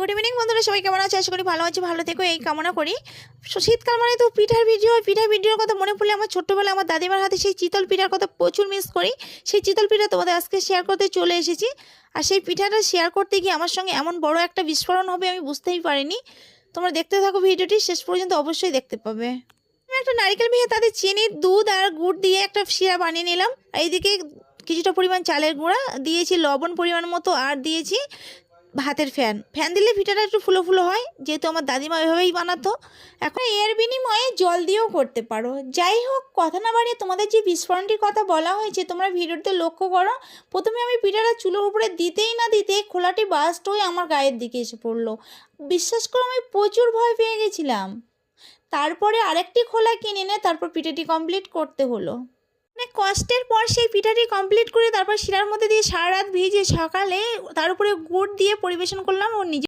Good evening বন্ধুরা, সবাই কেমন আছে? আশা করি ভালো আছে, ভালো থেকো এই কামনা করি। শীতকাল মানে তো পিঠার ভিডিওর কথা মনে পড়লে আমার ছোট্টবেলা আমার দাদিমার হাতে সেই চিতল পিঠার কথা প্রচুর মিস করি। সেই চিতল পিঠা তোমাদের আজকে শেয়ার করতে চলে এসেছি। আর সেই পিঠাটা শেয়ার করতে গিয়ে আমার সঙ্গে এমন বড় একটা বিস্ফোরণ হবে আমি বুঝতেই পারিনি। তোমরা দেখতে থাকো, ভিডিওটি শেষ পর্যন্ত অবশ্যই দেখতে পাবে। আমি একটা নারকেল ভেঙে তাতে চিনি, দুধ আর গুড় দিয়ে একটা শিরা বানিয়ে নিলাম। এইদিকে কিছুটা পরিমাণ চালের গুঁড়া দিয়েছি, লবণ পরিমাণ মতো, আর দিয়েছি ভাতের ফ্যান দিলে পিঠাটা একটু ফুলো ফুলো হয়, যেহেতু আমার দাদিমা ওইভাবেই বানাতো। এখন এর বিনিময়ে জল দিয়েও করতে পারো। যাই হোক, কথা না বাড়িয়ে তোমাদের যে বিস্ফোরণটির কথা বলা হয়েছে তোমরা ভিডিওতে লক্ষ্য করো। প্রথমে আমি পিঠাটা চুলোর উপরে দিতেই না দিতে খোলাটি বাস্ট হয়ে আমার গায়ের দিকে এসে পড়লো। বিশ্বাস করো, আমি প্রচুর ভয় পেয়ে গেছিলাম। তারপরে আরেকটি খোলা কিনে এনে তারপর পিঠাটি কমপ্লিট করতে হলো। অনেক কষ্টের পর সেই পিঠাটি কমপ্লিট করে তারপর শিরার মধ্যে দিয়ে সারা রাত ভিজিয়ে সকালে তার উপরে গুড় দিয়ে পরিবেশন করলাম ও নিজে